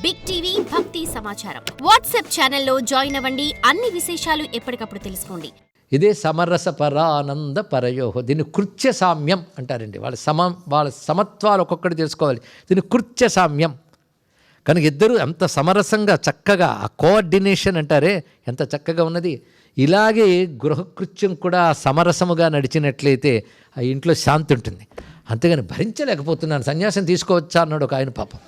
Big TV భక్తి సమాచారం WhatsApp ఛానల్లో జాయిన్ అవ్వండి. అన్ని విశేషాలు ఎప్పటికప్పుడు తెలుసుకోండి. ఇదే సమరస పరానంద పరయోహో. దీన్ని కృత్య సామ్యం అంటారండి. వాళ్ళ సమత్వాలు ఒక్కొక్కటి తెలుసుకోవాలి. దీన్ని కృత్య సామ్యం. కనుక ఇద్దరు ఎంత సమరసంగా చక్కగా ఆ కోఆర్డినేషన్ అంటారే ఎంత చక్కగా ఉన్నది. ఇలాగే గృహకృత్యం కూడా సమరసముగా నడిచినట్లయితే ఆ ఇంట్లో శాంతి ఉంటుంది. అంతేగాని భరించలేకపోతున్నాను, సన్యాసం తీసుకోవచ్చా అన్నాడు ఒక ఆయన పాపం.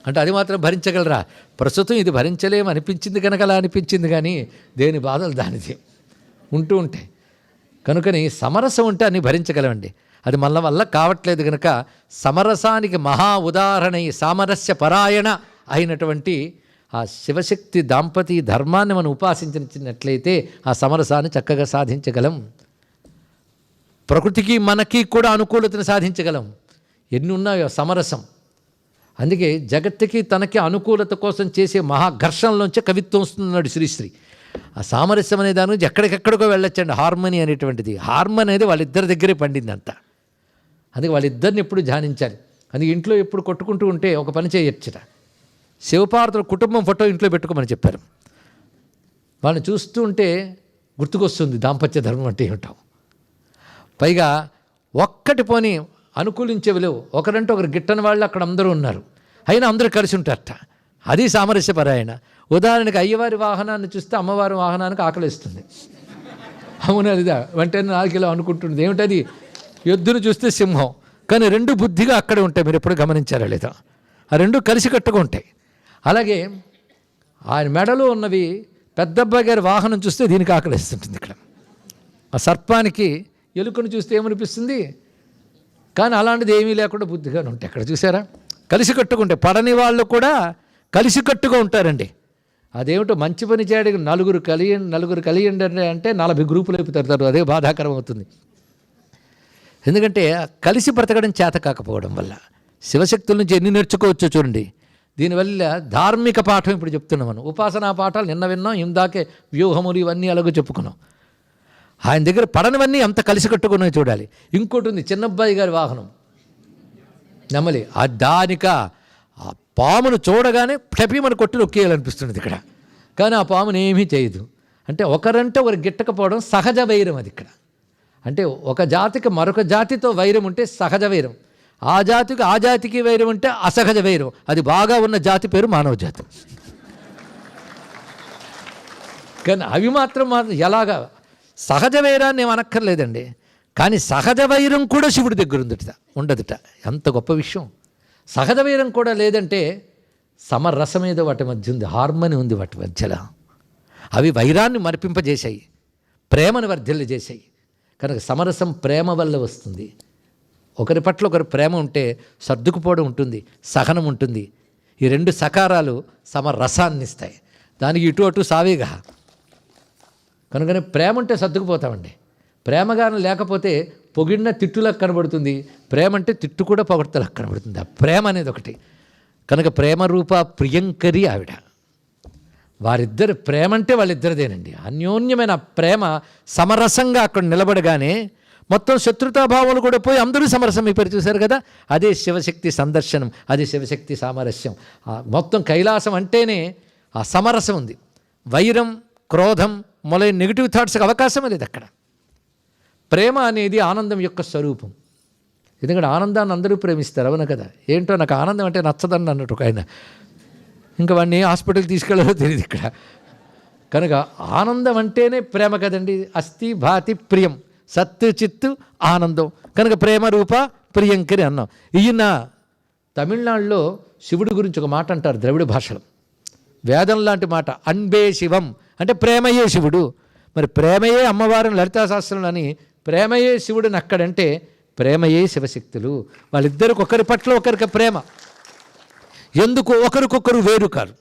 అంటే అది మాత్రం భరించగలరా? ప్రస్తుతం ఇది భరించలేము అనిపించింది కనుక అలా అనిపించింది, కానీ దేని బాధలు దానిది ఉంటూ ఉంటాయి. కనుకని సమరసం ఉంటే అన్ని భరించగలమండి. అది మన వల్ల కావట్లేదు కనుక సమరసానికి మహా ఉదాహరణ ఈ సామరస్య పరాయణ అయినటువంటి ఆ శివశక్తి దాంపతీ ధర్మాన్ని మనం ఉపాసించినట్లయితే ఆ సమరసాన్ని చక్కగా సాధించగలం. ప్రకృతికి మనకి కూడా అనుకూలతను సాధించగలం. ఎన్ని ఉన్నాయో సమరసం. అందుకే జగత్తుకి తనకి అనుకూలత కోసం చేసే మహాఘర్షణలోంచే కవిత్వం వస్తున్నాడు శ్రీశ్రీ. ఆ సామరస్యం అనే దాని నుంచి ఎక్కడికెక్కడికో వెళ్ళొచ్చండి. హార్మనీ అనేటువంటిది, హార్మనీ అనేది వాళ్ళిద్దరి దగ్గరే పండిందంట. అందుకే వాళ్ళిద్దరిని ఎప్పుడు ధ్యానించాలి. అందుకే ఇంట్లో ఎప్పుడు కొట్టుకుంటూ ఉంటే ఒక పని చేయొచ్చుట. శివపార్వతుల కుటుంబం ఫోటో ఇంట్లో పెట్టుకోమని చెప్పారు. వాళ్ళని చూస్తూ ఉంటే గుర్తుకొస్తుంది దాంపత్య ధర్మం అంటే ఏమిటాం. పైగా ఒక్కటి పోని అనుకూలించేవి లేవు. ఒకరంటే ఒకరు గిట్టని వాళ్ళు అక్కడ అందరూ ఉన్నారు, అయినా అందరూ కలిసి ఉంటారట. అది సామరస్యపరాయణ. ఉదాహరణకి అయ్యవారి వాహనాన్ని చూస్తే అమ్మవారి వాహనానికి ఆకలిస్తుంది. అవునదిదా వెంటనే 4 కిలో అనుకుంటుంది. ఏమిటది? ఎద్దును చూస్తే సింహం, కానీ రెండు బుద్ధిగా అక్కడే ఉంటాయి. మీరు ఎప్పుడు గమనించారా లేదా? ఆ రెండు కలిసి కట్టుగా ఉంటాయి. అలాగే ఆయన మెడలో ఉన్నవి పెద్దబ్బాయి గారి వాహనం చూస్తే దీనికి ఆకలిస్తుంటుంది. ఇక్కడ ఆ సర్పానికి ఎలుకను చూస్తే ఏమనిపిస్తుంది? కానీ అలాంటిది ఏమీ లేకుండా బుద్ధిగానే ఉంటాయి. అక్కడ చూసారా? కలిసికట్టుగా ఉంటాయి. పడని వాళ్ళు కూడా కలిసికట్టుగా ఉంటారండి. అదేమిటో మంచి పని చేయడానికి నలుగురు కలియండి అంటే 40 గ్రూపులు అయిపోతారు. అదే బాధాకరం అవుతుంది. ఎందుకంటే కలిసి బ్రతకడం చేత కాకపోవడం వల్ల. శివశక్తుల నుంచి ఎన్ని నేర్చుకోవచ్చో చూడండి. దీనివల్ల ధార్మిక పాఠం ఇప్పుడు చెప్తున్నాం మనం. ఉపాసనా పాఠాలు నిన్న విన్నాం, ఇందాకే వ్యూహములు ఇవన్నీ అలాగో చెప్పుకున్నాం. ఆయన దగ్గర పడనివన్నీ అంత కలిసి కట్టుకున్నాయి చూడాలి. ఇంకోటి ఉంది, చిన్నబ్బాయి గారి వాహనం నెమలి. దానిక ఆ పామును చూడగానే టపీమని కొట్టి నొక్కేయాలనిపిస్తున్నది ఇక్కడ. కానీ ఆ పామును ఏమీ చేయదు. అంటే ఒకరంటే ఒకరు గిట్టకపోవడం సహజ వైరం. అది ఇక్కడ అంటే ఒక జాతికి మరొక జాతితో వైరం ఉంటే సహజ వైరం, ఆ జాతికి ఆ జాతికి వైరం ఉంటే అసహజ వైరం. అది బాగా ఉన్న జాతి పేరు మానవ జాతి. కానీ అవి మాత్రం ఎలాగా సహజ వైరాన్ని ఏమనక్కర్లేదండి. కానీ సహజ వైరం కూడా శివుడి దగ్గర ఉండదుట. ఎంత గొప్ప విషయం. సహజ వైరం కూడా లేదంటే సమరసం ఏదో వాటి మధ్య ఉంది, హార్మనీ ఉంది వాటి మధ్యలో. అవి వైరాన్ని మరిపింపజేశాయి, ప్రేమను వర్ధిల్ల చేశాయి. కనుక సమరసం ప్రేమ వల్ల వస్తుంది. ఒకరి పట్ల ఒకరి ప్రేమ ఉంటే సర్దుకుపోవడం ఉంటుంది, సహనం ఉంటుంది. ఈ రెండు సకారాలు సమరసాన్ని ఇస్తాయి. దానికి ఇటు అటు సావేగా. కనుకనే ప్రేమ ఉంటే సర్దుకుపోతామండి. ప్రేమగానం లేకపోతే పొగిడిన తిట్టులకు కనబడుతుంది, ప్రేమ అంటే తిట్టు కూడా పొగడ్తలకు కనబడుతుంది. ఆ ప్రేమ అనేది ఒకటి. కనుక ప్రేమ రూప ప్రియంకరి ఆవిడ. వారిద్దరు ప్రేమ అంటే వాళ్ళిద్దరిదేనండి. అన్యోన్యమైన ప్రేమ సమరసంగా అక్కడ నిలబడగానే మొత్తం శత్రుతాభావాలు కూడా పోయి అందరూ సమరసం అయిపోయి చూశారు కదా. అదే శివశక్తి సందర్శనం, అదే శివశక్తి సామరస్యం. మొత్తం కైలాసం అంటేనే ఆ సమరసం ఉంది. వైరం, క్రోధం మొదలైన నెగిటివ్ థాట్స్కి అవకాశం లేదు అక్కడ. ప్రేమ అనేది ఆనందం యొక్క స్వరూపం. ఎందుకంటే ఆనందాన్ని అందరూ ప్రేమిస్తారు, అవును కదా. ఏంటో నాకు ఆనందం అంటే నచ్చదని అన్నట్టు ఒక ఆయన. ఇంకా వాడిని హాస్పిటల్కి తీసుకెళ్ళాలో తెలియదు ఇక్కడ. కనుక ఆనందం అంటేనే ప్రేమ కదండి. అస్థి భాతి ప్రియం, సత్తు చిత్తు ఆనందం. కనుక ప్రేమ రూప ప్రియంకరి అన్నాం. ఈయన తమిళనాడులో శివుడి గురించి ఒక మాట అంటారు ద్రవిడ భాషలో, వేదం లాంటి మాట. అన్బే శివం అంటే ప్రేమయే శివుడు. మరి ప్రేమయే అమ్మవారిని లలితా శాస్త్రంలో అని ప్రేమయే శివుడిని అక్కడంటే ప్రేమయే శివశక్తులు. వాళ్ళిద్దరికి ఒకరి పట్ల ఒకరికి ప్రేమ. ఎందుకు? ఒకరికొకరు వేరు కారు.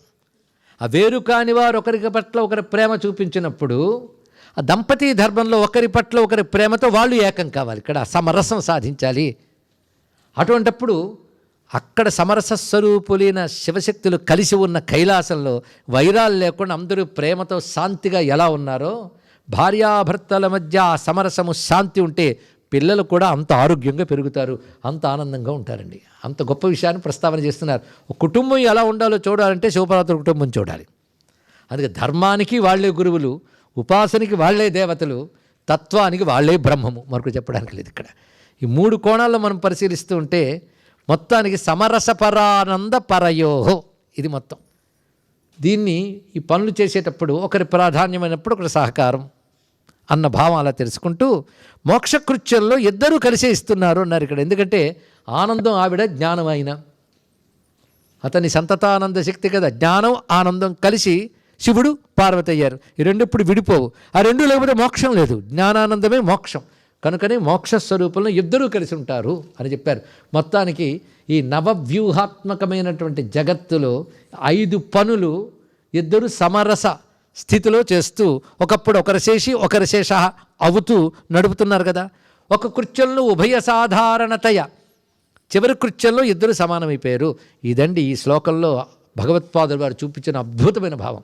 ఆ వేరు కాని వారు ఒకరికి పట్ల ఒకరి ప్రేమ చూపించినప్పుడు ఆ దంపతీ ధర్మంలో ఒకరి పట్ల ఒకరి ప్రేమతో వాళ్ళు ఏకం కావాలి. ఇక్కడ సమరసం సాధించాలి. అటువంటప్పుడు అక్కడ సమరస స్వరూపులైన శివశక్తులు కలిసి ఉన్న కైలాసంలో వైరాలు లేకుండా అందరూ ప్రేమతో శాంతిగా ఎలా ఉన్నారో, భార్యాభర్తల మధ్య ఆ సమరసము శాంతి ఉంటే పిల్లలు కూడా అంత ఆరోగ్యంగా పెరుగుతారు, అంత ఆనందంగా ఉంటారండి. అంత గొప్ప విషయాన్ని ప్రస్తావన చేస్తున్నారు. ఒక కుటుంబం ఎలా ఉండాలో చూడాలంటే శివపార్వతుల కుటుంబం చూడాలి. అందుకే ధర్మానికి వాళ్ళే గురువులు, ఉపాసనకి వాళ్ళే దేవతలు, తత్వానికి వాళ్ళే బ్రహ్మము. మరొకటి చెప్పడానికి లేదు ఇక్కడ. ఈ 3 కోణాల్లో మనం పరిశీలిస్తూ ఉంటే మొత్తానికి సమరసపరానంద పరయోహో ఇది మొత్తం. దీన్ని ఈ పనులు చేసేటప్పుడు ఒకరి ప్రాధాన్యమైనప్పుడు ఒకరి సహకారం అన్న భావం అలా తెలుసుకుంటూ మోక్షకృత్యంలో ఇద్దరూ కలిసే ఇస్తున్నారు అన్నారు ఇక్కడ. ఎందుకంటే ఆనందం ఆవిడ, జ్ఞానం ఆయన, అతని సంతతానంద శక్తి కదా. జ్ఞానం ఆనందం కలిసి శివుడు పార్వతి అయ్యారు. ఈ రెండు ఇప్పుడు విడిపోవు. ఆ రెండు లేకపోతే మోక్షం లేదు. జ్ఞానానందమే మోక్షం. కనుకనే మోక్ష స్వరూపంలో ఇద్దరూ కలిసి ఉంటారు అని చెప్పారు. మొత్తానికి ఈ నవవ్యూహాత్మకమైనటువంటి జగత్తులో 5 పనులు ఇద్దరు సమరస స్థితిలో చేస్తూ ఒకప్పుడు ఒకరి శేషి ఒకరి శేష అవుతూ నడుపుతున్నారు కదా. ఒక కృత్యంలో ఉభయ సాధారణతయ, చివరి కృత్యంలో ఇద్దరు సమానమైపోయారు. ఇదండి ఈ శ్లోకంలో భగవత్పాదులు వారు చూపించిన అద్భుతమైన భావం.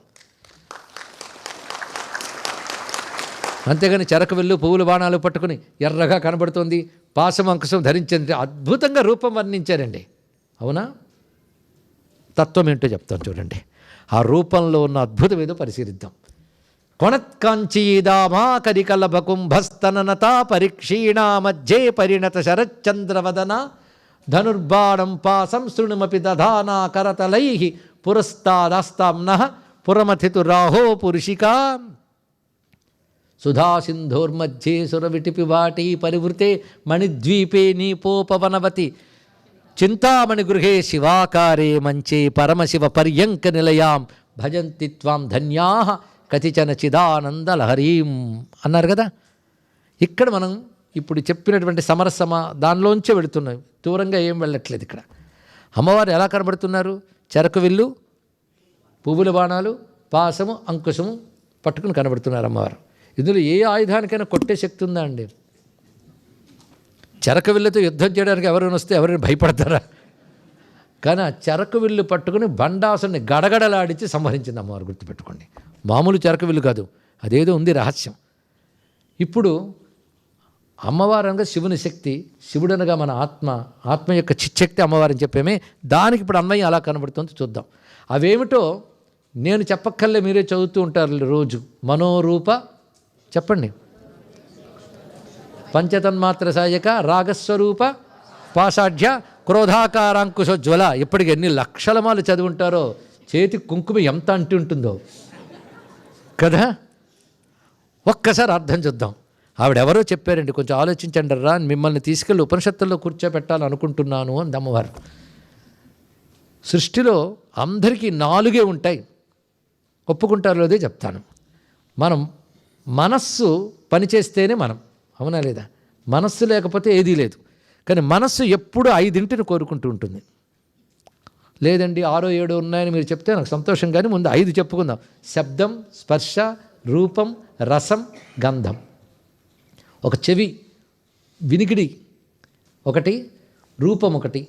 అంతేగాని చెరకు వెళ్ళు పువ్వులు బాణాలు పట్టుకుని ఎర్రగా కనబడుతోంది, పాశం అంకుశం ధరించింది, అద్భుతంగా రూపం వర్ణించారండి. అవునా? తత్వం ఏంటో చెప్తాను చూడండి. ఆ రూపంలో ఉన్న అద్భుతం ఏదో పరిశీలిద్దాం. కొణత్కాంచీదామా కరికలభకుంభస్తననతా పరీక్షీణా మధ్యే పరిణత శరచంద్రవదన ధనుర్బాణం పాసం శృణుమపి దధానా కరతలై పురస్తాదాస్తాంనః పురమథితు రాహో పురుషికా సుధాసింధోర్మధ్యే సురవిటిపి వాటీ పరివృతే మణిద్వీపే నీపోపవనవతి చింతామణి గృహే శివాకారే మంచే పరమశివ పర్యంక నిలయాం భజంతి త్వాం ధన్యాః కతిచన చిదానందలహరీం అన్నారు కదా. ఇక్కడ మనం ఇప్పుడు చెప్పినటువంటి సమరసమ దానిలోంచే వెళుతున్నాం, దూరంగా ఏం వెళ్ళట్లేదు. ఇక్కడ అమ్మవారు ఎలా కనబడుతున్నారు? చెరకు విల్లు, పువ్వుల బాణాలు, పాసము అంకుశము పట్టుకుని కనబడుతున్నారు అమ్మవారు. ఇందులో ఏ ఆయుధానికైనా కొట్టే శక్తి ఉందా అండి? చెరకు విల్లుతో యుద్ధం చేయడానికి ఎవరైనా వస్తే ఎవరైనా భయపడతారా? కానీ ఆ చెరకు విల్లు పట్టుకుని బండాసుని గడగడలాడించి సంహరించింది అమ్మవారు. గుర్తుపెట్టుకోండి, మామూలు చెరకు విల్లు కాదు, అదేదో ఉంది రహస్యం. ఇప్పుడు అమ్మవారు అనగా శివుని శక్తి, శివుడు అనగా మన ఆత్మ, ఆత్మ యొక్క చిచ్చక్తి అమ్మవారని చెప్పేమే. దానికి ఇప్పుడు అన్వయం అలా కనబడుతుంది, చూద్దాం. అవేమిటో నేను చెప్పక్కర్లే, మీరే చదువుతూ ఉంటారు రోజు. మనోరూప చెప్పండి, పంచతన్మాత్ర సాయక రాగస్వరూప పాషాఢ్య క్రోధాకారాంకుశోజ్వల. ఇప్పటికి ఎన్ని లక్షల మాలు చదివి ఉంటారో, చేతి కుంకుమ ఎంత అంటి ఉంటుందో కదా. ఒక్కసారి అర్థం చూద్దాం. ఆవిడెవరో చెప్పారండి, కొంచెం ఆలోచించండి రా, మిమ్మల్ని తీసుకెళ్ళి ఉపనిషత్తుల్లో కూర్చోబెట్టాలనుకుంటున్నాను అని అమ్మవారు. సృష్టిలో అందరికీ 4 ఉంటాయి, ఒప్పుకుంటారో లేదో చెప్తాను. మనం మనస్సు పనిచేస్తేనే మనం, అవునా లేదా? మనస్సు లేకపోతే ఏదీ లేదు. కానీ మనస్సు ఎప్పుడూ 5 కోరుకుంటూ ఉంటుంది. లేదండి 6, 7 ఉన్నాయని మీరు చెప్తే నాకు సంతోషం, కానీ ముందు 5 చెప్పుకుందాం. శబ్దం, స్పర్శ, రూపం, రసం, గంధం. ఒక చెవి వినికిడి ఒకటి, రూపం ఒకటి,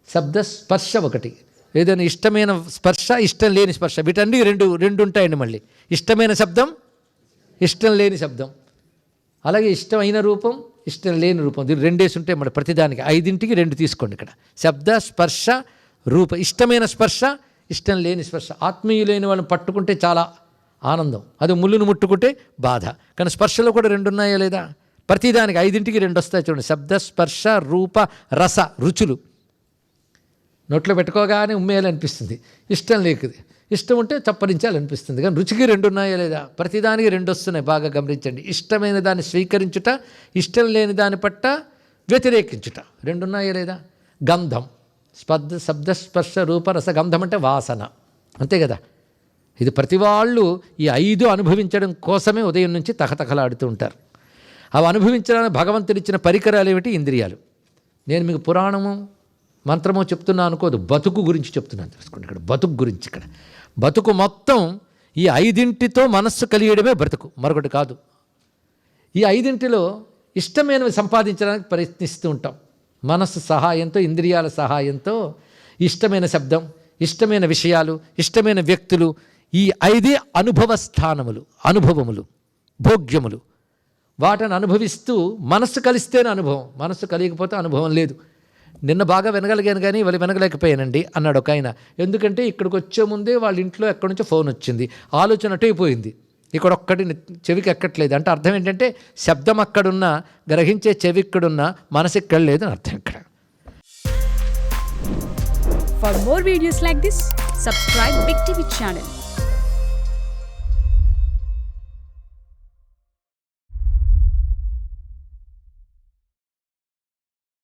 శబ్ద స్పర్శ ఒకటి. ఏదైనా ఇష్టమైన స్పర్శ, ఇష్టం లేని స్పర్శ, వీటన్నీ రెండు ఉంటాయండి. మళ్ళీ ఇష్టమైన శబ్దం, ఇష్టం లేని శబ్దం, అలాగే ఇష్టమైన రూపం, ఇష్టం లేని రూపం. దీన్ని 2 ఉంటాయి మన ప్రతిదానికి. 5కి 2 తీసుకోండి ఇక్కడ. శబ్ద, స్పర్శ, రూప. ఇష్టమైన స్పర్శ, ఇష్టం లేని స్పర్శ. ఆత్మీయులైన వాళ్ళని పట్టుకుంటే చాలా ఆనందం, అది ముళ్ళును ముట్టుకుంటే బాధ. కానీ స్పర్శలో కూడా 2 ఉన్నాయా లేదా? ప్రతిదానికి 5కి 2 వస్తాయి చూడండి. శబ్ద, స్పర్శ, రూప, రస, రుచులు. నోట్లో పెట్టుకోగానే ఉమ్మేయాలనిపిస్తుంది, ఇష్టం లేకుది. ఇష్టం ఉంటే చప్పరించాలనిపిస్తుంది. కానీ రుచికి 2 ఉన్నాయా లేదా? ప్రతిదానికి 2 వస్తున్నాయి, బాగా గమనించండి. ఇష్టమైన దాన్ని స్వీకరించుట, ఇష్టం లేని దాని పట్ల వ్యతిరేకించుట, 2 ఉన్నాయా లేదా? గంధం, శబ్ద, స్పర్శ, రూప, రస. గంధం అంటే వాసన, అంతే కదా. ఇది ప్రతి వాళ్ళు ఈ 5 అనుభవించడం కోసమే ఉదయం నుంచి తహతహలాడుతూ ఉంటారు. అవి అనుభవించడానికి భగవంతుడిచ్చిన పరికరాలు ఏమిటి? ఇంద్రియాలు. నేను మీకు పురాణము మంత్రమో చెప్తున్నా అనుకోదు, బతుకు గురించి చెప్తున్నాను, తెలుసుకోండి. ఇక్కడ బతుకు గురించి, ఇక్కడ బతుకు మొత్తం ఈ 5తో మనస్సు కలియడమే బ్రతుకు, మరొకటి కాదు. ఈ 5లో ఇష్టమైనవి సంపాదించడానికి ప్రయత్నిస్తూ ఉంటాం. మనస్సు సహాయంతో, ఇంద్రియాల సహాయంతో ఇష్టమైన శబ్దం, ఇష్టమైన విషయాలు, ఇష్టమైన వ్యక్తులు, ఈ 5 అనుభవ స్థానములు, అనుభవములు, భోగ్యములు. వాటిని అనుభవిస్తూ మనస్సు కలిస్తేనే అనుభవం, మనస్సు కలియకపోతే అనుభవం లేదు. నిన్న బాగా వినగలిగాను కానీ ఇవాళ వినగలేకపోయానండి అన్నాడు ఒక ఆయన. ఎందుకంటే ఇక్కడికి వచ్చే ముందే వాళ్ళ ఇంట్లో ఎక్కడి నుంచో ఫోన్ వచ్చింది, ఆలోచన అటైపోయింది, ఇక్కడ ఒక్కటి చెవికి ఎక్కట్లేదు. అంటే అర్థం ఏంటంటే శబ్దం అక్కడున్నా, గ్రహించే చెవి ఇక్కడున్నా, మనసు ఇక్కడ లేదు అని అర్థం ఇక్కడ. For more videos like this, subscribe Big TV channel.